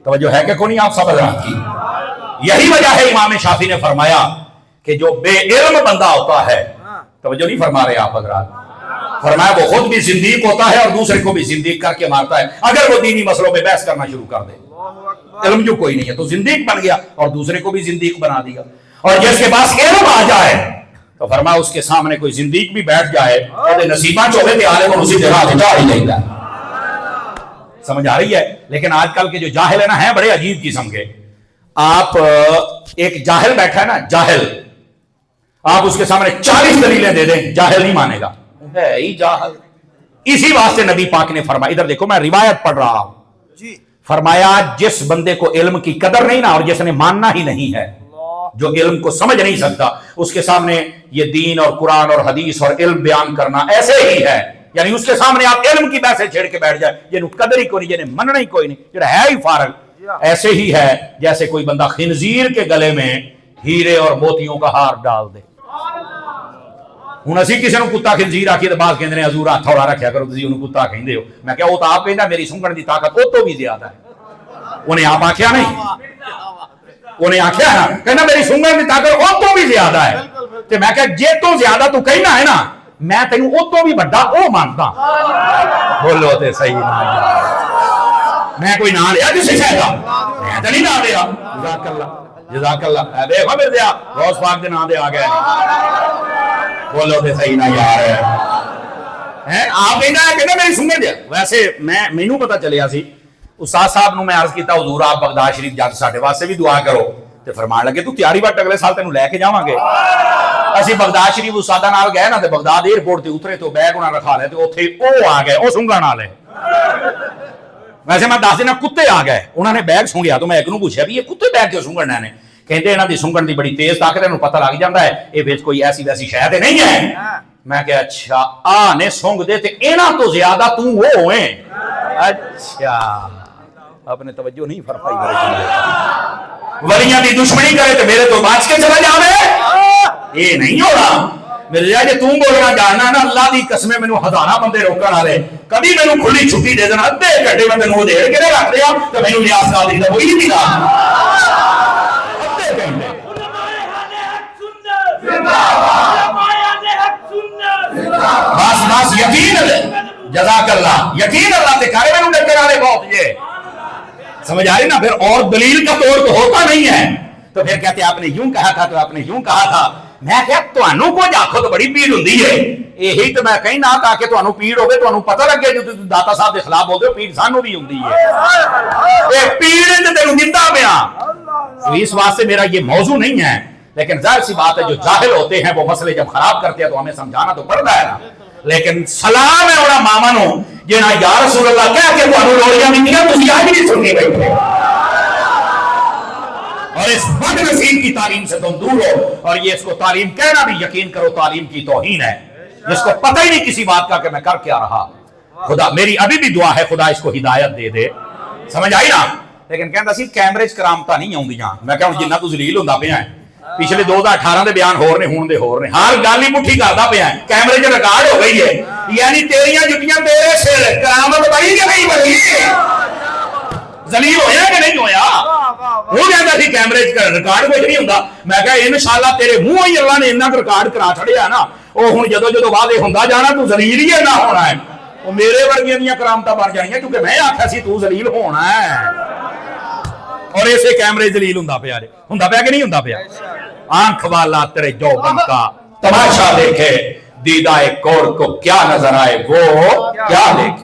तवज्जो है कि कोई आप सब हज़रात की। यही वजह है इमाम शाफी ने फरमाया कि जो बेइल्म बंदा होता है, तवज्जो नहीं फरमा रहे आप हज़रात, फरमाया वो खुद भी जिंदीक होता है और दूसरे को भी जिंदीक करके मारता है। अगर वो दीनी मसलों पे बहस करना शुरू कर दे, इल्म जो कोई नहीं है तो जिंदीक बन गया और दूसरे को भी जिंदीक बना दिया। और जिसके पास इल्म आ जाए तो फरमाया उसके सामने कोई जिंदीक भी बैठ जाए तो नसीबा चोले ते आले को उसी जगह उठा ही जाता है। समझ आ रही है? लेकिन आजकल के जो जाहिल है ना, है बड़े अजीब किस्म के। आप एक जाहिल बैठा है ना, जाहिल, आप उसके सामने 40 दलीलें दे दें, जाहिल नहीं मानेगा, है ही जाहिल। इसी वास्ते नबी पाक ने फरमाया, इधर देखो मैं रिवायत पढ़ रहा हूं, फरमाया जिस बंदे को इल्म की कदर नहीं ना, और जिसने मानना ही नहीं है, जो इल्म को समझ नहीं सकता, उसके सामने ये दीन और कुरान और हदीस और इल्म बयान करना ऐसे ही है, यानी उसके सामने आप इल्म की बहसें छेड़ के बैठ जाए, जिन्हें कदर ही कोई नहीं, जिन्हें मनना ही कोई नहीं, जो है ही फारग, ऐसे ही है जैसे कोई बंदा खिंजीर के गले में हीरे और मोतियों का हार डाल दे। ਹੁਣ ਅਸੀਂ ਕਿਸੇ ਨੂੰ ਕੁੱਤਾ ਖਿੰਜ਼ੀਰ ਆਖੀਏ ਤਾਂ ਬਾਅਦ ਕਹਿੰਦੇ ਨੇ ਹਜ਼ੂਰ ਹੱਥ ਹੌਲਾ ਰੱਖਿਆ ਕਰੋ, ਤੁਸੀਂ ਉਹਨੂੰ ਕੁੱਤਾ ਕਹਿੰਦੇ ਹੋ। ਮੈਂ ਕਿਹਾ ਉਹ ਤਾਂ ਆਪ ਕਹਿੰਦਾ ਮੇਰੀ ਸੁੰਘਣ ਦੀ ਤਾਕਤ ਉਹ ਤੋਂ ਵੀ ਜ਼ਿਆਦਾ ਹੈ। ਉਹਨੇ ਆਪ ਆਖਿਆ ਨਹੀਂ, ਉਹਨੇ ਆਖਿਆ ਨਾ, ਕਹਿੰਦਾ ਮੇਰੀ ਸੁੰਘਣ ਦੀ ਤਾਕਤ ਉਹ ਤੋਂ ਵੀ ਜ਼ਿਆਦਾ ਹੈ। ਤੇ ਮੈਂ ਕਿਹਾ ਜੇ ਤੋਂ ਜ਼ਿਆਦਾ ਤੂੰ ਕਹਿਣਾ ਹੈ ਨਾ, ਮੈਂ ਤੈਨੂੰ ਉਹ ਤੋਂ ਵੀ ਵੱਡਾ ਉਹ ਮੰਨਦਾ। ਬੋਲੋ ਤੇ ਸਹੀ ਨਾ, ਮੈਂ ਕੋਈ ਨਾਂ ਲਿਆ ਕਿਸੇ ਸ਼ੈ ਦਾ? ਮੈਂ ਤਾਂ ਨਹੀਂ ਨਾਂ ਲਿਆ। ਜਜ਼ਾਕੱਲਾ जज़ाकल्लाह। देखो मेरे दिया गौस पाक के नाम दे आ गए, बोलो तो सही ना यार है। आप कहना मेरी सुन दिया। वैसे मैं मैनू पता चलिया सी, उस्ताद साहब नूं मैं अर्ज किया हुजूर आप बगदाद शरीफ जट साडे वास्ते भी दुआ करो, ते फरमान लगे तू तैयारी बट अगले साल तेनू लैके जावांगे। असीं बगदाद शरीफ उस्तादा नाल गए ना, ते बगदाद एयरपोर्ट ते उतरे तो बैग उन्हां रखा ले, ते उत्थे ओ आ गए, ओ सुंघण वाले। वैसे मैं दस देना कुत्ते आ गए, उन्होंने बैग सूंघिया तो मैं एक नूं पूछा भी ये कुत्ते बैग क्यों सूंघना ने? कहते इन्हां दी सूंघण दी बड़ी तेज ताकत है, इन्हां पता लग जाता है ये विच कोई ऐसी वैसी शै ते नहीं है। मैं कहा अच्छा आ ने सूंघ दे ते इन्हां तो ज्यादा तू वो है। अच्छा आपने तवज्जो नहीं फरमाई मेरे। वलियां दी दुश्मनी करे तो मेरे तो बच के चला जावे, ये नहीं होना। मेरे जे तू बोलना जानना ना, अल्लाह की कसम मैनू हजारा बंदे रोकण वाले, कभी मैनू खुली छुट्टी दे देना, अद्धे घंटे में तेन देड़ के रख लिया तो मैनू लिहाज कादी दा कोई नहीं मिला। अद्धे घंटे बस बस यकीन जज़ाकल्लाह, यकीन अल्लाह ते करे मैनू डकने वाले बहुत ये समझ आ रही ना। फिर और दलील का तौर तो होता नहीं है, तो फिर कहते आपने यूं कहा था, तो आपने यूं कहा था। मैं क्या तुहानू कुछ आखो तो बड़ी पीड़ हुंदी है, यही तो मैं कहना ताकि तुहानू पीड़ होवे, तुहानू पता लगे जो तुसीं दाता साहब के खिलाफ बोलते हो, पीड़ सानू भी हुंदी है। ये पीड़ ते तेनू दिंदा पिया, इस वास्ते मेरा ये मौजू नहीं है। लेकिन जाहिर सी बात है जो जाहिल होते हैं वो मसले जब खराब करते हैं तो हमें समझाना तो पड़ता है ना। लेकिन सलाम है उन्हां मावां नूं जिन्हां या रसूल अल्लाह कह के तुहानू लोड़ियां मिलदियां, तुसीं आज भी सुननी बैठे और इस बदनसीब की तालीम से तुम दूर हो। और ये इसको तालीम कहना भी यकीन करो तालीम की तौहीन है, जिसको पता ही नहीं किसी बात का कि मैं कर क्या रहा। खुदा मेरी अभी भी दुआ है खुदा इसको हिदायत दे दे, समझ आई ना। लेकिन कहता सी कैमरे च करामतां नहीं आउंदियां। मैं कहा जिन्ना तू जलील हुंदा पिया है, पिछले 2018 के बयान होर ने, हुण दे होर ने, हर गल ही मुट्ठी करदा पिया है, कैमरे च रिकॉर्ड हो गई है। यानी तेरियां जुटियां तेरे सिर, करामत बनी कि नहीं बनी, जलील होया कि नहीं होया? वो कहता सी कैमरे रिकॉर्ड कुछ नहीं हुंदा। मैं कहा इंशाअल्लाह तेरे मुंह ही अल्लाह ने इन्ना रिकॉर्ड करा छड़िया ना, वो हुण जदों जदों वादे हुंदा जाना तू जलील ही ना होना है, वो मेरे वर्गियां दियां करामतां बन जाणियां, क्योंकि मैं आख्या सी तू जलील होना है। और ऐसे कैमरे जलील हुंदा पिया, हुंदा पिया कि नहीं हुंदा पिया? आंख वाला तेरे जौबन का तमाशा देखे, दीदाए कौर को क्या नजर आए वो क्या देखे।